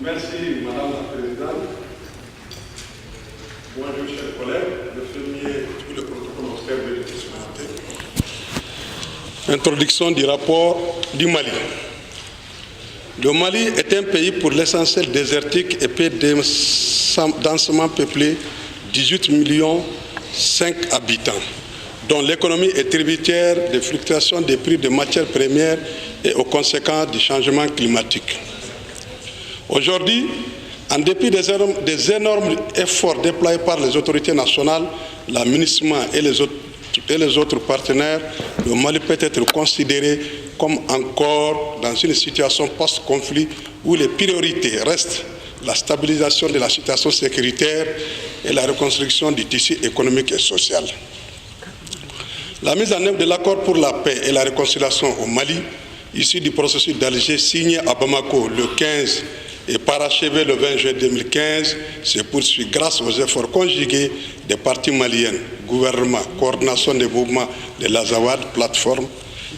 Merci, Madame la Présidente. Bonjour, chers collègues. Je premier tout le protocole observé de ce matin. Introduction du rapport du Mali. Le Mali est un pays pour l'essentiel désertique et peu densément peuplé, 18 millions 5 habitants, dont l'économie est tributaire des fluctuations des prix de matières premières et aux conséquences du changement climatique. Aujourd'hui, en dépit des énormes efforts déployés par les autorités nationales, la MINUSMA et les autres partenaires, le Mali peut être considéré comme encore dans une situation post-conflit où les priorités restent la stabilisation de la situation sécuritaire et la reconstruction du tissu économique et social. La mise en œuvre de l'accord pour la paix et la réconciliation au Mali, issu du processus d'Alger signé à Bamako le 15 et parachevé le 20 juin 2015, se poursuit grâce aux efforts conjugués des partis maliens, gouvernement, coordination des mouvements de l'Azawad, plateforme,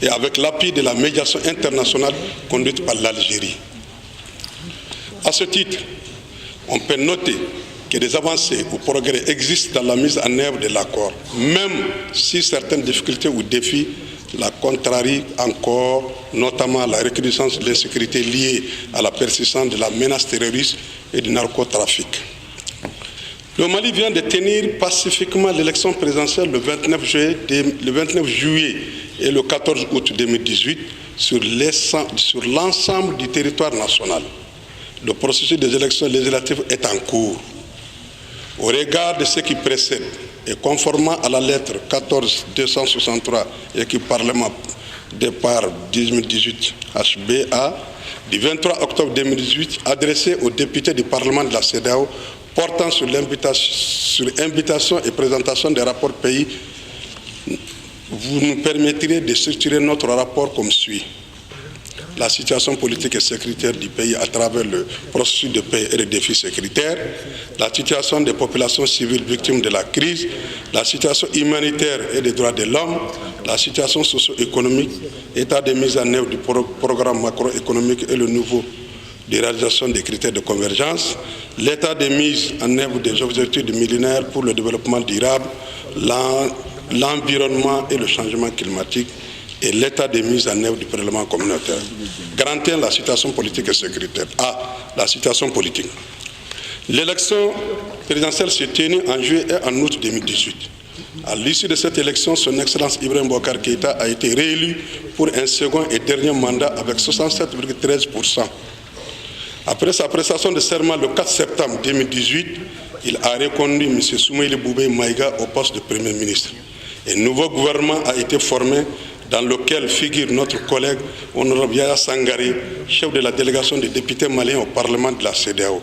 et avec l'appui de la médiation internationale conduite par l'Algérie. À ce titre, on peut noter que des avancées ou progrès existent dans la mise en œuvre de l'accord, même si certaines difficultés ou défis la contrarient encore, notamment la recrudescence de l'insécurité liée à la persistance de la menace terroriste et du narcotrafic. Le Mali vient de tenir pacifiquement l'élection présidentielle le 29 juillet et le 14 août 2018 sur l'ensemble du territoire national. Le processus des élections législatives est en cours. Au regard de ce qui précède et conformément à la lettre 14-263 équipe Parlement départ 2018 HBA du 23 octobre 2018 adressée aux députés du Parlement de la CEDEAO portant sur invitation et présentation des rapports pays, vous nous permettrez de structurer notre rapport comme suit. La situation politique et sécuritaire du pays à travers le processus de paix et les défis sécuritaires, la situation des populations civiles victimes de la crise, la situation humanitaire et des droits de l'homme, la situation socio-économique, état de mise en œuvre du programme macroéconomique et le niveau de réalisation des critères de convergence, l'état de mise en œuvre des objectifs du millénaire pour le développement durable, l'environnement et le changement climatique, et l'état de mise en œuvre du prélèvement communautaire. Grand 1, la situation politique et sécuritaire. A. La situation politique. L'élection présidentielle s'est tenue en juillet et en août 2018. À l'issue de cette élection, son Excellence Ibrahim Boubacar Keïta a été réélu pour un second et dernier mandat avec 67,13%. Après sa prestation de serment le 4 septembre 2018, il a reconduit M. Soumaïli Boubé Maïga au poste de Premier ministre. Un nouveau gouvernement a été formé dans lequel figure notre collègue Honorable Yaya Sangari, chef de la délégation des députés maliens au Parlement de la CEDEAO.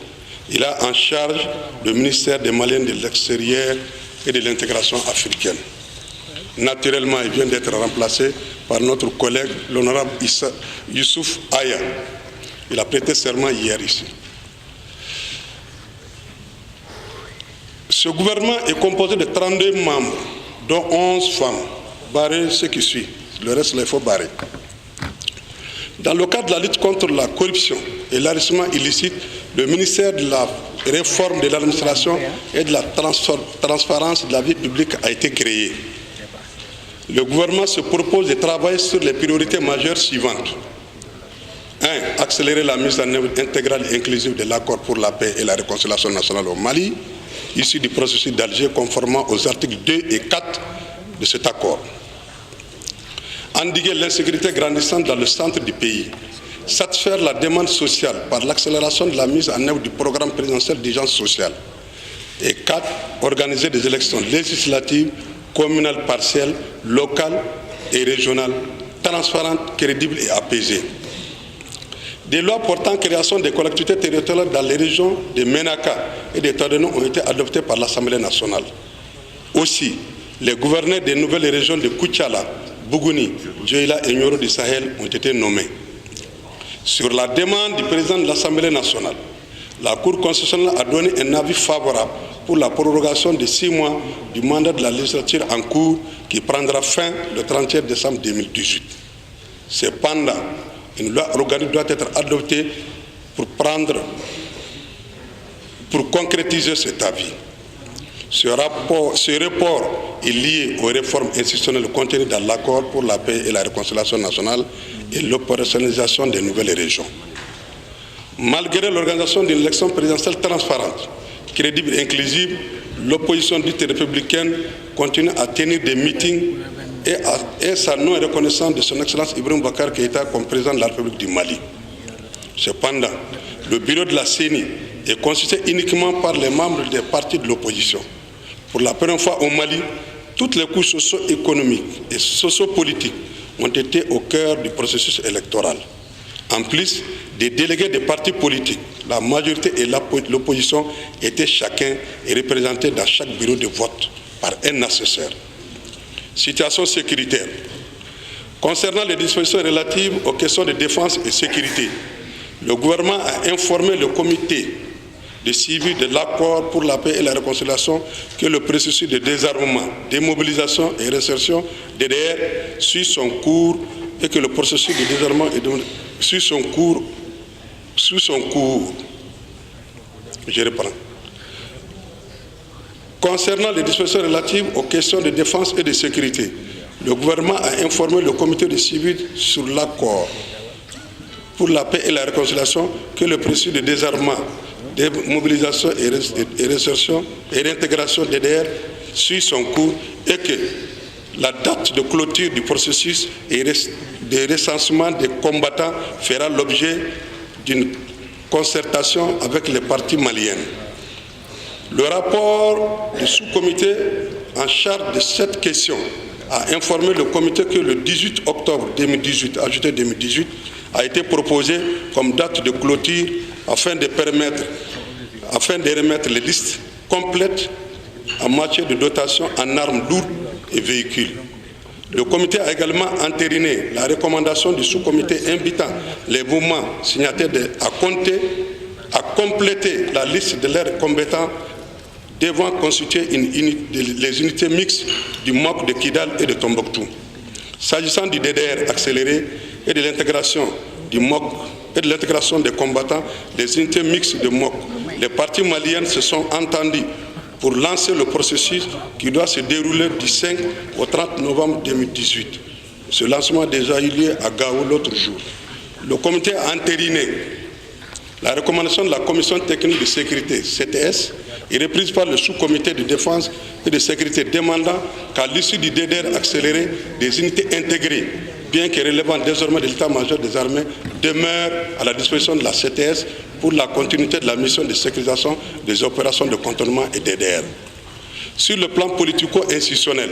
Il a en charge le ministère des Maliens de l'extérieur et de l'intégration africaine. Naturellement, il vient d'être remplacé par notre collègue, l'honorable Youssouf Aya. Il a prêté serment hier ici. Ce gouvernement est composé de 32 membres, dont 11 femmes. Barrez ce qui suit. Le reste, il faut barrer. Dans le cadre de la lutte contre la corruption et l'enrichissement illicite, le ministère de la réforme de l'administration et de la transparence de la vie publique a été créé. Le gouvernement se propose de travailler sur les priorités majeures suivantes. 1. Accélérer la mise en œuvre intégrale et inclusive de l'accord pour la paix et la réconciliation nationale au Mali, issu du processus d'Alger conformément aux articles 2 et 4 de cet accord. Endiguer l'insécurité grandissante dans le centre du pays. Satisfaire la demande sociale par l'accélération de la mise en œuvre du programme présidentiel d'urgence sociale. Et 4. Organiser des élections législatives, communales partielles, locales et régionales, transparentes, crédibles et apaisées. Des lois portant création des collectivités territoriales dans les régions de Ménaka et de Tadeno ont été adoptées par l'Assemblée nationale. Aussi, les gouverneurs des nouvelles régions de Koutiala, Bougouni, Djoïla et Nyoro du Sahel ont été nommés. Sur la demande du président de l'Assemblée nationale, la Cour constitutionnelle a donné un avis favorable pour la prorogation de 6 mois du mandat de la législature en cours qui prendra fin le 31 décembre 2018. Cependant, une loi organique doit être adoptée pour prendre Pour concrétiser cet avis, ce report est lié aux réformes institutionnelles contenues dans l'accord pour la paix et la réconciliation nationale et l'opérationnalisation des nouvelles régions. Malgré l'organisation d'une élection présidentielle transparente, crédible et inclusive, l'opposition dite républicaine continue à tenir des meetings et sa non-reconnaissance de son Excellence Ibrahim Boubacar Keïta comme président de la République du Mali. Cependant, le bureau de la CENI est constitué uniquement par les membres des partis de l'opposition. Pour la première fois au Mali, toutes les couches socio-économiques et socio-politiques ont été au cœur du processus électoral. En plus des délégués des partis politiques, la majorité et l'opposition étaient chacun représentés dans chaque bureau de vote par un assesseur. Situation sécuritaire. Concernant les dispositions relatives aux questions de défense et sécurité, le gouvernement a informé le comité de suivi de l'accord pour la paix et la réconciliation que le processus de désarmement, démobilisation et réinsertion DDR suit son cours et que le processus de désarmement suit son cours. Je reprends. Concernant les dispositions relatives aux questions de défense et de sécurité, le gouvernement a informé le comité de suivi sur l'accord pour la paix et la réconciliation que le processus de désarmement, démobilisation et réinsertion et réintégration DDR suit son cours et que la date de clôture du processus et de recensement des combattants fera l'objet d'une concertation avec les partis maliens. Le rapport du sous-comité en charge de cette question a informé le comité que le 18 octobre 2018, ajouté 2018, a été proposé comme date de clôture afin de remettre les listes complètes en matière de dotation en armes lourdes et véhicules. Le comité a également entériné la recommandation du sous-comité invitant les mouvements signataires à compléter la liste de leurs combattants devant constituer les unités mixtes du MOC de Kidal et de Tombouctou. S'agissant du DDR accéléré et de l'intégration du MOC et de l'intégration des combattants des unités mixtes de MOC, les parties maliennes se sont entendues pour lancer le processus qui doit se dérouler du 5 au 30 novembre 2018. Ce lancement a déjà eu lieu à Gao l'autre jour. Le comité a entériné la recommandation de la Commission technique de sécurité, CTS, est reprise par le sous-comité de défense et de sécurité demandant qu'à l'issue du DDR accéléré, des unités intégrées, bien que relevant désormais de l'état-major des armées, demeurent à la disposition de la CTS pour la continuité de la mission de sécurisation des opérations de contournement et DDR. Sur le plan politico-institutionnel,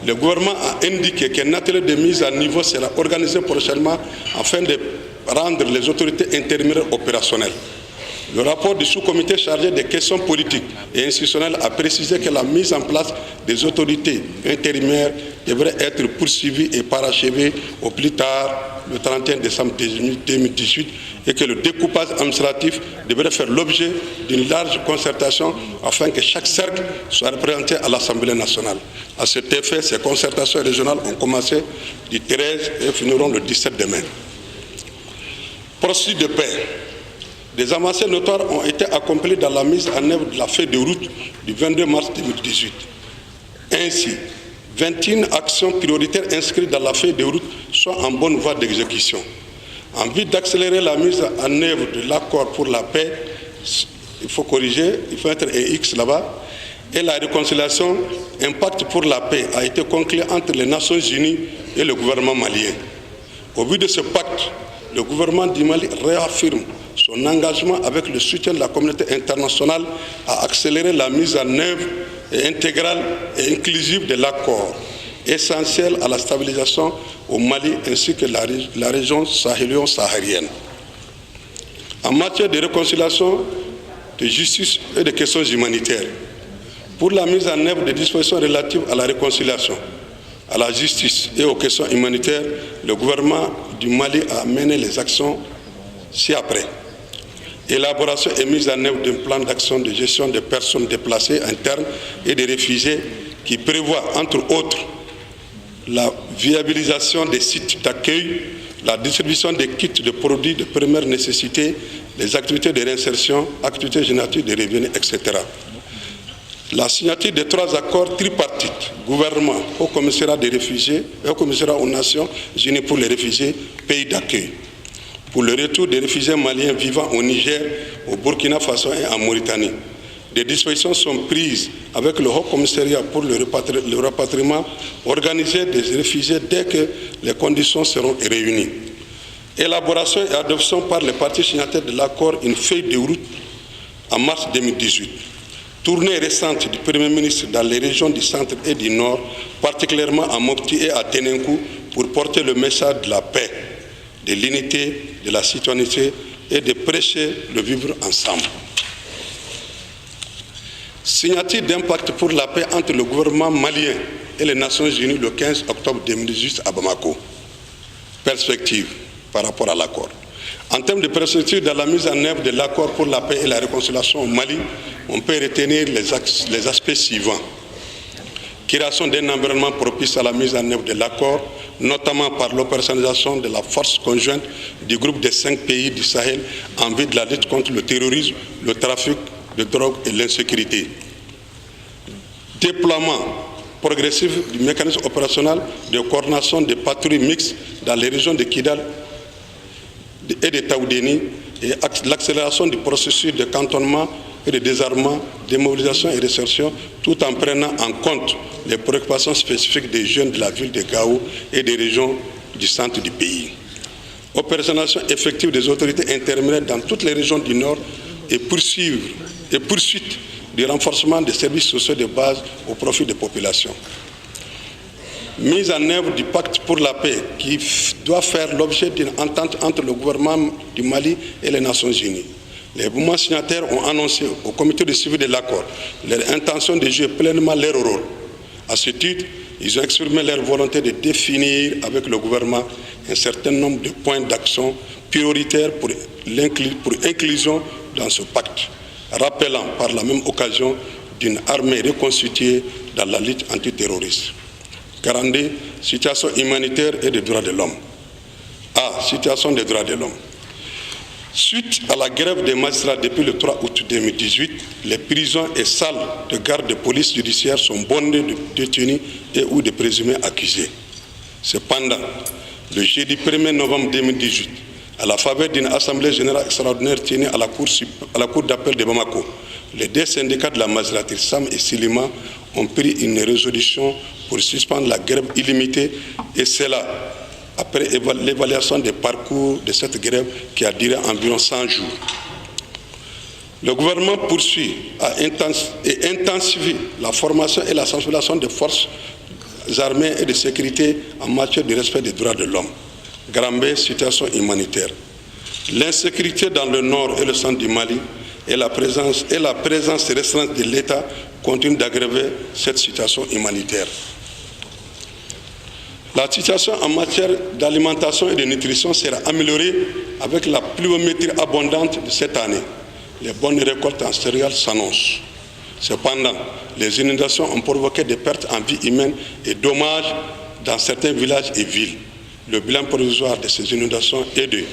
le gouvernement a indiqué qu'un atelier de mise à niveau sera organisé prochainement afin de rendre les autorités intérimaires opérationnelles. Le rapport du sous-comité chargé des questions politiques et institutionnelles a précisé que la mise en place des autorités intérimaires devrait être poursuivie et parachevée au plus tard le 31 décembre 2018 et que le découpage administratif devrait faire l'objet d'une large concertation afin que chaque cercle soit représenté à l'Assemblée nationale. À cet effet, ces concertations régionales ont commencé du 13 et finiront le 17 de mai. Processus de paix. Des avancées notoires ont été accomplies dans la mise en œuvre de la feuille de route du 22 mars 2018. Ainsi, 21 actions prioritaires inscrites dans la feuille de route sont en bonne voie d'exécution. En vue d'accélérer la mise en œuvre de l'accord pour la paix, il faut corriger, il faut mettre un X là-bas, et la réconciliation, un pacte pour la paix a été conclu entre les Nations Unies et le gouvernement malien. Au vu de ce pacte, le gouvernement du Mali réaffirme son engagement avec le soutien de la communauté internationale à accélérer la mise en œuvre intégrale et inclusive de l'accord, essentiel à la stabilisation au Mali ainsi que la région sahélienne. En matière de réconciliation, de justice et de questions humanitaires, pour la mise en œuvre des dispositions relatives à la réconciliation, à la justice et aux questions humanitaires, le gouvernement du Mali a mené les actions ci-après. Élaboration et mise en œuvre d'un plan d'action de gestion des personnes déplacées internes et des réfugiés qui prévoit, entre autres, la viabilisation des sites d'accueil, la distribution des kits de produits de première nécessité les activités de réinsertion, activités génératives de revenus, etc. La signature des 3 accords tripartites, gouvernement, Haut Commissariat des réfugiés et Haut Commissariat aux Nations Unies pour les réfugiés, pays d'accueil, pour le retour des réfugiés maliens vivant au Niger, au Burkina Faso et en Mauritanie. Des dispositions sont prises avec le Haut Commissariat pour le rapatriement organisé des réfugiés dès que les conditions seront réunies. Élaboration et adoption par les parties signataires de l'accord une feuille de route en mars 2018. Tournée récente du Premier ministre dans les régions du centre et du nord, particulièrement à Mopti et à Tenenkou, pour porter le message de la paix, de l'unité, de la citoyenneté et de prêcher le vivre ensemble. Signature d'impact pour la paix entre le gouvernement malien et les Nations Unies le 15 octobre 2018 à Bamako. Perspective par rapport à l'accord. En termes de perspective dans la mise en œuvre de l'accord pour la paix et la réconciliation au Mali, on peut retenir les aspects suivants. Création d'un environnement propice à la mise en œuvre de l'accord, notamment par l'opérationnalisation de la force conjointe du groupe des 5 pays du Sahel en vue de la lutte contre le terrorisme, le trafic de drogue et l'insécurité. Déploiement progressif du mécanisme opérationnel de coordination des patrouilles mixtes dans les régions de Kidal et de Taoudéni et l'accélération du processus de cantonnement et de désarmement, démobilisation et réinsertion, tout en prenant en compte les préoccupations spécifiques des jeunes de la ville de Gao et des régions du centre du pays. Opérationnalisation effective des autorités intermédiaires dans toutes les régions du Nord et poursuite du renforcement des services sociaux de base au profit des populations. Mise en œuvre du pacte pour la paix qui doit faire l'objet d'une entente entre le gouvernement du Mali et les Nations Unies. Les mouvements signataires ont annoncé au comité de suivi de l'accord leur intention de jouer pleinement leur rôle. À ce titre, ils ont exprimé leur volonté de définir avec le gouvernement un certain nombre de points d'action prioritaires pour inclusion dans ce pacte, rappelant par la même occasion d'une armée reconstituée dans la lutte antiterroriste. 42. Situation humanitaire et des droits de l'homme. A. Situation des droits de l'homme. Suite à la grève des magistrats depuis le 3 août 2018, les prisons et salles de garde de police judiciaire sont bondées de détenus et ou de présumés accusés. Cependant, le jeudi 1er novembre 2018, à la faveur d'une assemblée générale extraordinaire tenue à la cour d'appel de Bamako, les 2 syndicats de la magistrature, SAM et Silima, ont pris une résolution pour suspendre la grève illimitée, et cela après l'évaluation des parcours de cette grève qui a duré environ 100 jours. Le gouvernement poursuit et intensifie la formation et la sensibilisation des forces armées et de sécurité en matière de respect des droits de l'homme. Grand B, situation humanitaire. L'insécurité dans le nord et le centre du Mali et la présence restreinte de l'État continuent d'aggraver cette situation humanitaire. La situation en matière d'alimentation et de nutrition sera améliorée avec la pluviométrie abondante de cette année. Les bonnes récoltes en céréales s'annoncent. Cependant, les inondations ont provoqué des pertes en vie humaine et dommages dans certains villages et villes. Le bilan provisoire de ces inondations est de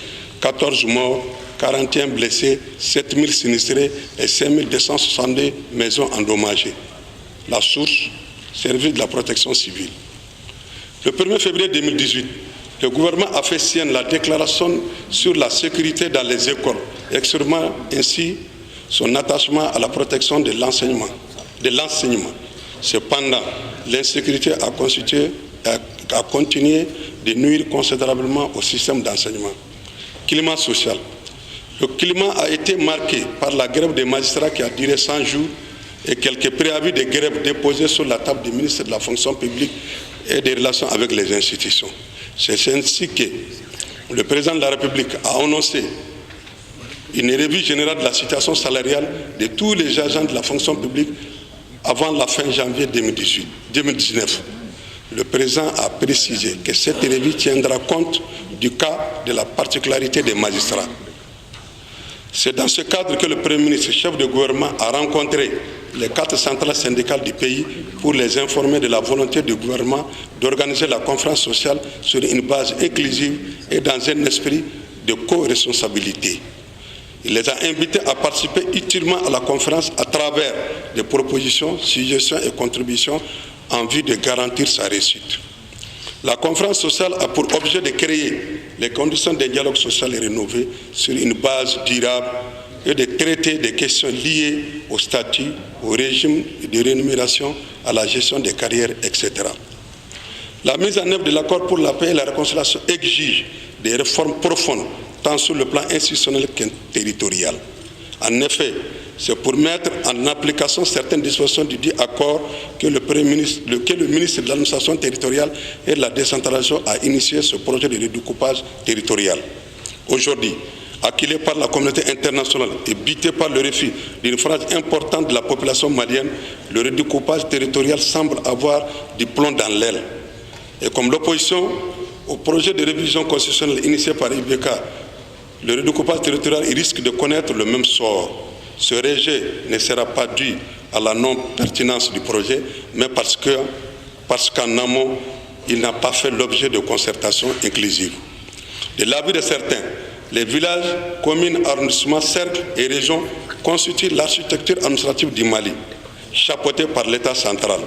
14 morts, 41 blessés, 7 000 sinistrés et 5 262 maisons endommagées. La source, service de la protection civile. Le 1er février 2018, le gouvernement a fait sienne la déclaration sur la sécurité dans les écoles, exprimant ainsi son attachement à la protection de l'enseignement. Cependant, l'insécurité a continué de nuire considérablement au système d'enseignement. Climat social. Le climat a été marqué par la grève des magistrats qui a duré 100 jours et quelques préavis de grève déposés sur la table du ministre de la fonction publique et des relations avec les institutions. C'est ainsi que le président de la République a annoncé une revue générale de la situation salariale de tous les agents de la fonction publique avant la fin janvier 2019. Le président a précisé que cette revue tiendra compte du cas de la particularité des magistrats. C'est dans ce cadre que le Premier ministre, chef de gouvernement, a rencontré les 4 centrales syndicales du pays pour les informer de la volonté du gouvernement d'organiser la conférence sociale sur une base inclusive et dans un esprit de co-responsabilité. Il les a invités à participer utilement à la conférence à travers des propositions, suggestions et contributions en vue de garantir sa réussite. La conférence sociale a pour objet de créer les conditions d'un dialogue social rénové sur une base durable et de traiter des questions liées au statut, au régime de rémunération, à la gestion des carrières, etc. La mise en œuvre de l'accord pour la paix et la réconciliation exige des réformes profondes, tant sur le plan institutionnel que territorial. En effet, c'est pour mettre en application certaines dispositions du dit accord que le ministre de l'administration territoriale et de la décentralisation a initié ce projet de redécoupage territorial. Aujourd'hui, acculé par la communauté internationale et buté par le refus d'une frange importante de la population malienne, le redécoupage territorial semble avoir du plomb dans l'aile. Et comme l'opposition au projet de révision constitutionnelle initié par IBK, le redécoupage territorial risque de connaître le même sort. Ce rejet ne sera pas dû à la non-pertinence du projet, mais parce qu'en amont, il n'a pas fait l'objet de concertation inclusive. De l'avis de certains, les villages, communes, arrondissements, cercles et régions constituent l'architecture administrative du Mali, chapeautée par l'État central.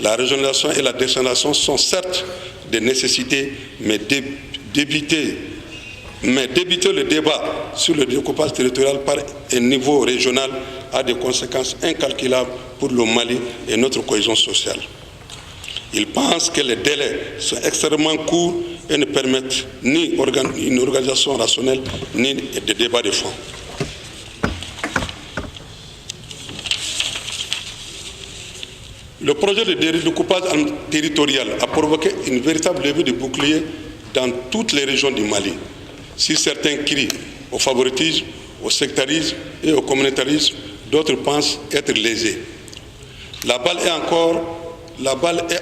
La régionalisation et la décentralisation sont certes des nécessités, mais d'éviter le débat sur le découpage territorial par un niveau régional a des conséquences incalculables pour le Mali et notre cohésion sociale. Ils pensent que les délais sont extrêmement courts et ne permettent ni une organisation rationnelle, ni des débats de fond. Le projet de découpage territorial a provoqué une véritable levée de boucliers dans toutes les régions du Mali. Si certains crient au favoritisme, au sectarisme et au communautarisme, d'autres pensent être lésés. La balle est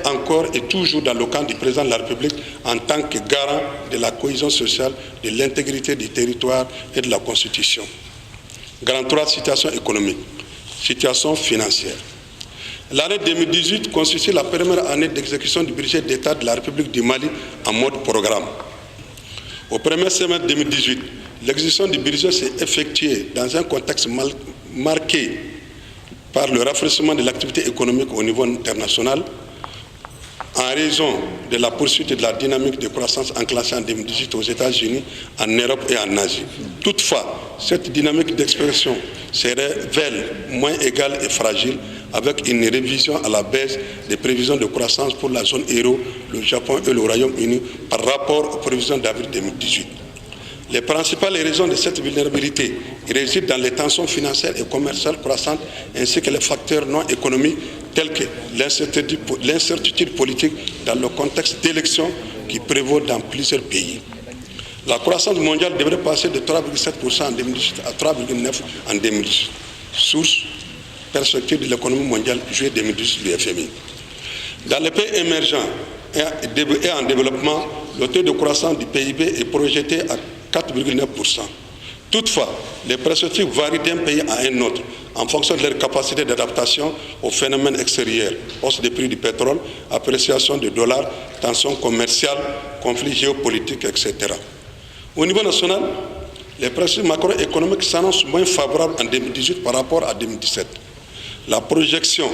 encore et toujours dans le camp du président de la République en tant que garant de la cohésion sociale, de l'intégrité du territoire et de la Constitution. Grand 3, situation économique. Situation financière. L'année 2018 constitue la première année d'exécution du budget d'État de la République du Mali en mode programme. Au premier semestre 2018, l'exécution du budget s'est effectuée dans un contexte marqué par le rafraîchissement de l'activité économique au niveau international, en raison de la poursuite de la dynamique de croissance enclenchée en 2018 aux États-Unis, en Europe et en Asie. Toutefois, cette dynamique d'expression se révèle moins égale et fragile, avec une révision à la baisse des prévisions de croissance pour la zone euro, le Japon et le Royaume-Uni par rapport aux prévisions d'avril 2018. Les principales raisons de cette vulnérabilité résident dans les tensions financières et commerciales croissantes ainsi que les facteurs non économiques tels que l'incertitude politique dans le contexte d'élections qui prévaut dans plusieurs pays. La croissance mondiale devrait passer de 3,7% en 2018 à 3,9% en 2018. Source perspective de l'économie mondiale, juillet 2018 du FMI. Dans les pays émergents et en développement, le taux de croissance du PIB est projeté à 4,9%. Toutefois, les perspectives varient d'un pays à un autre en fonction de leur capacité d'adaptation aux phénomènes extérieurs, hausse des prix du pétrole, appréciation du dollar, tensions commerciales, conflits géopolitiques, etc. Au niveau national, les perspectives macroéconomiques s'annoncent moins favorables en 2018 par rapport à 2017. La projection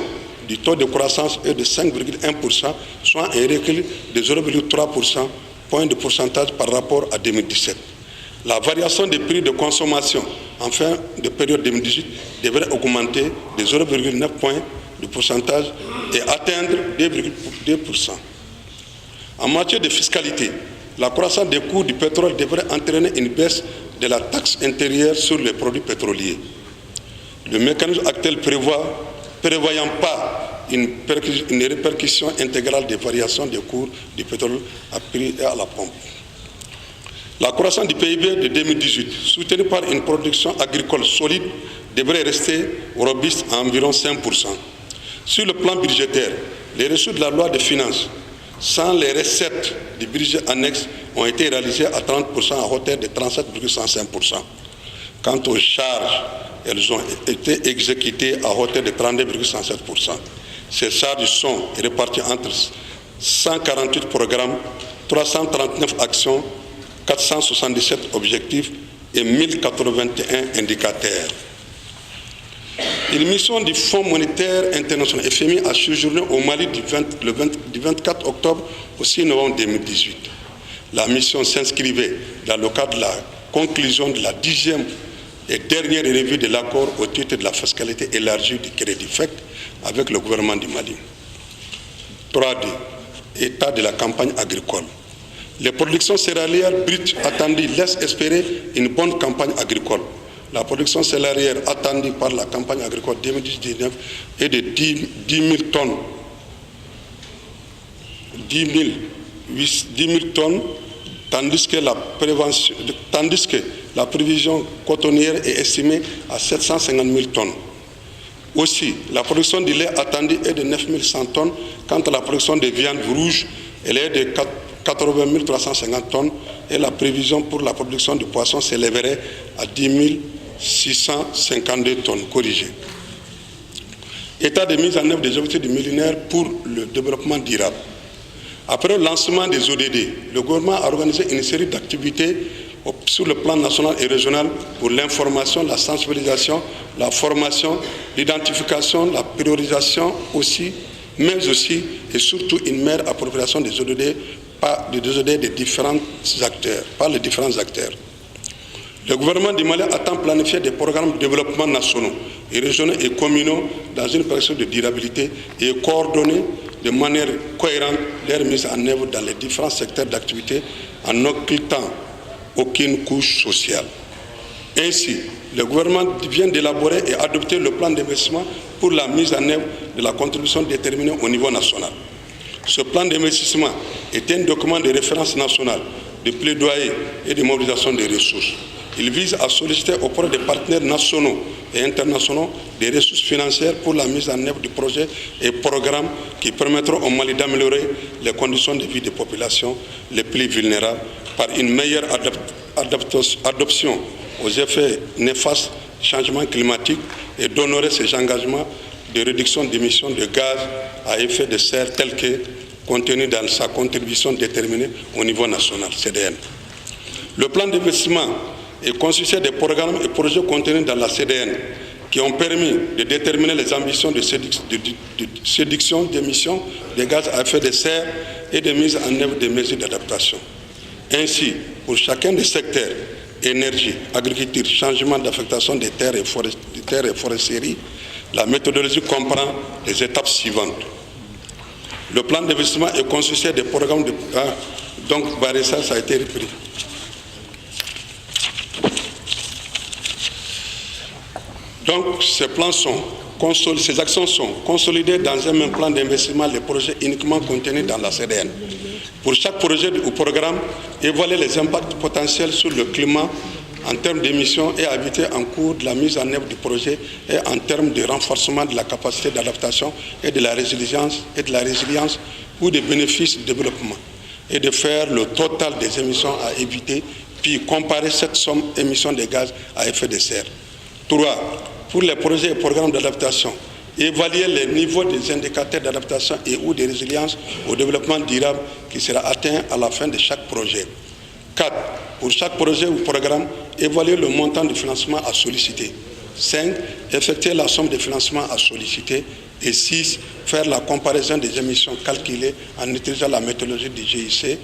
du taux de croissance est de 5,1%, soit un recul de 0,3% point de pourcentage par rapport à 2017. La variation des prix de consommation en fin de période 2018 devrait augmenter de 0,9 points de pourcentage et atteindre 2,2%. En matière de fiscalité, la croissance des coûts du pétrole devrait entraîner une baisse de la taxe intérieure sur les produits pétroliers. Le mécanisme actuel prévoyant pas une répercussion intégrale des variations des cours du pétrole à prix et à la pompe. La croissance du PIB de 2018, soutenue par une production agricole solide, devrait rester robuste à environ 5%. Sur le plan budgétaire, les reçus de la loi des finances, sans les recettes du budget annexe, ont été réalisés à 30% à hauteur de 37,105%. Quant aux charges, elles ont été exécutées à hauteur de 32,107%. Ces charges sont réparties entre 148 programmes, 339 actions, 477 objectifs et 1081 indicateurs. Une mission du Fonds monétaire international FMI a séjourné au Mali du 24 octobre au 6 novembre 2018. La mission s'inscrivait dans le cadre de la conclusion de la 10e et dernière revue de l'accord au titre de la fiscalité élargie du crédit FEC avec le gouvernement du Mali. 3D. État de la campagne agricole. Les productions céréalières brutes attendues laissent espérer une bonne campagne agricole. La production céréalière attendue par la campagne agricole 2019 est de 10 000 tonnes. 10 000 tonnes, tandis que la prévision cotonnière est estimée à 750 000 tonnes. Aussi, la production du lait attendue est de 9 100 tonnes, quant à la production de viande rouge, elle est de 80 350 tonnes, et la prévision pour la production de poissons s'élèverait à 10 652 tonnes corrigées. État de mise en œuvre des objectifs du millénaire pour le développement durable. Après le lancement des ODD, le gouvernement a organisé une série d'activités sur le plan national et régional pour l'information, la sensibilisation, la formation, l'identification, la priorisation aussi, mais aussi et surtout une meilleure appropriation des ODD par les différents acteurs. Le gouvernement du Mali attend planifier des programmes de développement nationaux et régionaux et communaux dans une perspective de durabilité et coordonner de manière cohérente leur mise en œuvre dans les différents secteurs d'activité en n'occultant aucune couche sociale. Ainsi, le gouvernement vient d'élaborer et adopter le plan d'investissement pour la mise en œuvre de la contribution déterminée au niveau national. Ce plan d'investissement est un document de référence nationale, de plaidoyer et de mobilisation des ressources. Il vise à solliciter auprès des partenaires nationaux et internationaux des ressources financières pour la mise en œuvre du projet et programmes qui permettront au Mali d'améliorer les conditions de vie des populations les plus vulnérables par une meilleure adoption aux effets néfastes du changement climatique et d'honorer ses engagements de réduction d'émissions de gaz à effet de serre tels que contenus dans sa contribution déterminée au niveau national, CDN. Le plan d'investissement est constitué des programmes et projets contenus dans la CDN qui ont permis de déterminer les ambitions de séduction d'émissions de gaz à effet de serre et de mise en œuvre des mesures d'adaptation. Ainsi, pour chacun des secteurs, énergie, agriculture, changement d'affectation des terres et foresterie, la méthodologie comprend les étapes suivantes. Le plan d'investissement est constitué des programmes de... donc, Barissa, ça a été repris. Donc, ces actions sont consolidées dans un même plan d'investissement, les projets uniquement contenus dans la CDN. Pour chaque projet ou programme, évaluer les impacts potentiels sur le climat en termes d'émissions et éviter en cours de la mise en œuvre du projet et en termes de renforcement de la capacité d'adaptation et de la résilience ou des bénéfices du développement et de faire le total des émissions à éviter puis comparer cette somme émissions de gaz à effet de serre. 3. Pour les projets et programmes d'adaptation, évaluer les niveaux des indicateurs d'adaptation et ou de résilience au développement durable qui sera atteint à la fin de chaque projet. 4. Pour chaque projet ou programme, évaluer le montant de financement à solliciter. 5. Effectuer la somme de financement à solliciter. Et 6. Faire la comparaison des émissions calculées en utilisant la méthodologie du GIC,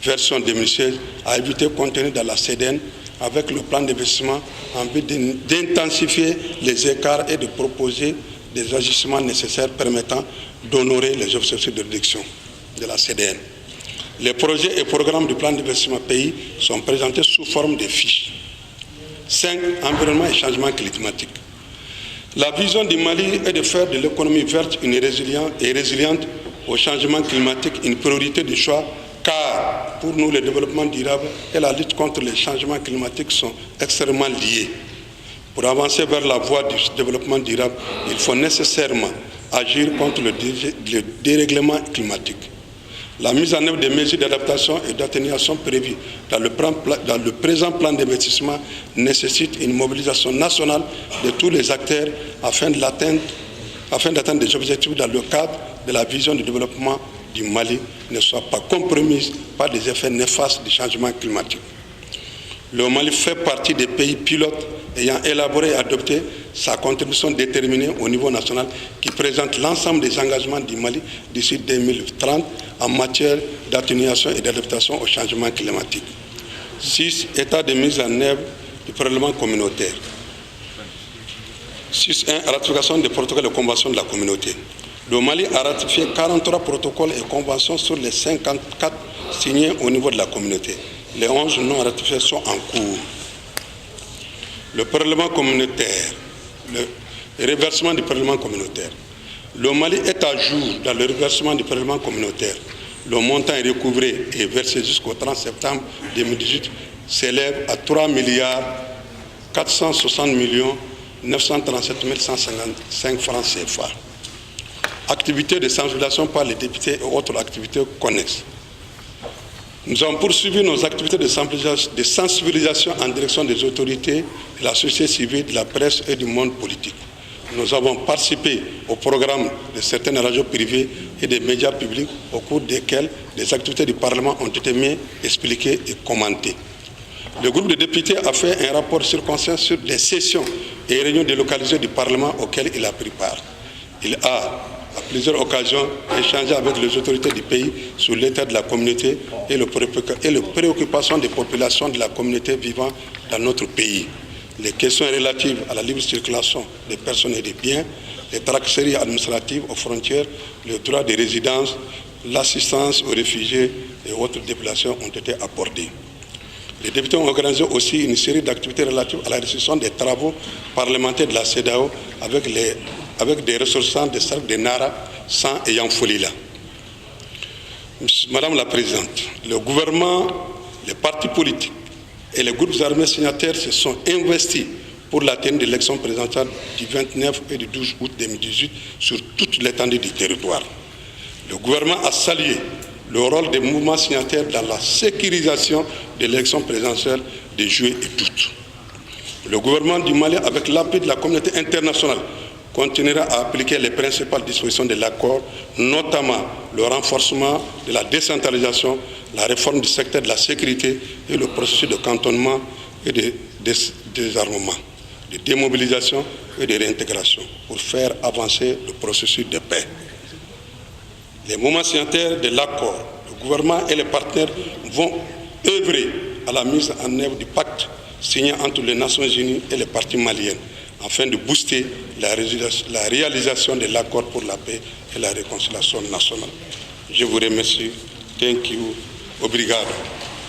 version 2016, à éviter contenu dans la CDN, avec le plan d'investissement en vue d'intensifier les écarts et de proposer des ajustements nécessaires permettant d'honorer les objectifs de réduction de la CDN. Les projets et programmes du plan d'investissement pays sont présentés sous forme de fiches. 5. Environnement et changement climatique. La vision du Mali est de faire de l'économie verte et résiliente au changement climatique une priorité du choix, car pour nous, le développement durable et la lutte contre les changements climatiques sont extrêmement liés. Pour avancer vers la voie du développement durable, il faut nécessairement agir contre le dérèglement climatique. La mise en œuvre des mesures d'adaptation et d'atténuation prévues dans le présent plan d'investissement nécessite une mobilisation nationale de tous les acteurs afin d'atteindre des objectifs dans le cadre de la vision du développement du Mali ne soit pas compromise par des effets néfastes du changement climatique. Le Mali fait partie des pays pilotes ayant élaboré et adopté sa contribution déterminée au niveau national qui présente l'ensemble des engagements du Mali d'ici 2030 en matière d'atténuation et d'adaptation au changement climatique. 6. État de mise en œuvre du prélèvement communautaire. 6.1. Ratification des protocoles et conventions de la communauté. Le Mali a ratifié 43 protocoles et conventions sur les 54 signés au niveau de la communauté. Les 11 non ratifiés sont en cours. Le prélèvement communautaire, le reversement du prélèvement communautaire. Le Mali est à jour dans le reversement du prélèvement communautaire. Le montant est recouvré et versé jusqu'au 30 septembre 2018 s'élève à 3 460 937 155 francs CFA. Activités de sensibilisation par les députés et autres activités connexes. Nous avons poursuivi nos activités de sensibilisation en direction des autorités, de la société civile, de la presse et du monde politique. Nous avons participé au programme de certaines radios privées et des médias publics au cours desquels les activités du Parlement ont été mieux expliquées et commentées. Le groupe de députés a fait un rapport circonstancié sur les sessions et réunions délocalisées du Parlement auxquelles il a pris part. Il a, à plusieurs occasions, échangé avec les autorités du pays sur l'état de la communauté et les préoccupations des populations de la communauté vivant dans notre pays. Les questions relatives à la libre circulation des personnes et des biens, les tracasseries administratives aux frontières, le droit de résidence, l'assistance aux réfugiés et autres déplacements ont été abordés. Les députés ont organisé aussi une série d'activités relatives à la restitution des travaux parlementaires de la CEDEAO avec des ressortissants des cercles de Nara, San et Yanfolila. Madame la Présidente, le gouvernement, les partis politiques et les groupes armés signataires se sont investis pour la tenue de l'élection présidentielle du 29 et du 12 août 2018 sur toute l'étendue du territoire. Le gouvernement a salué le rôle des mouvements signataires dans la sécurisation de l'élection présidentielle de juillet et d'août. Le gouvernement du Mali, avec l'appui de la communauté internationale, continuera à appliquer les principales dispositions de l'accord, notamment le renforcement de la décentralisation, la réforme du secteur de la sécurité et le processus de cantonnement et de désarmement, de démobilisation et de réintégration pour faire avancer le processus de paix. Les mouvements signataires de l'accord, le gouvernement et les partenaires vont œuvrer à la mise en œuvre du pacte signé entre les Nations Unies et les parties maliennes afin de booster la réalisation de l'accord pour la paix et la réconciliation nationale. Je vous remercie. Thank you. Obrigado.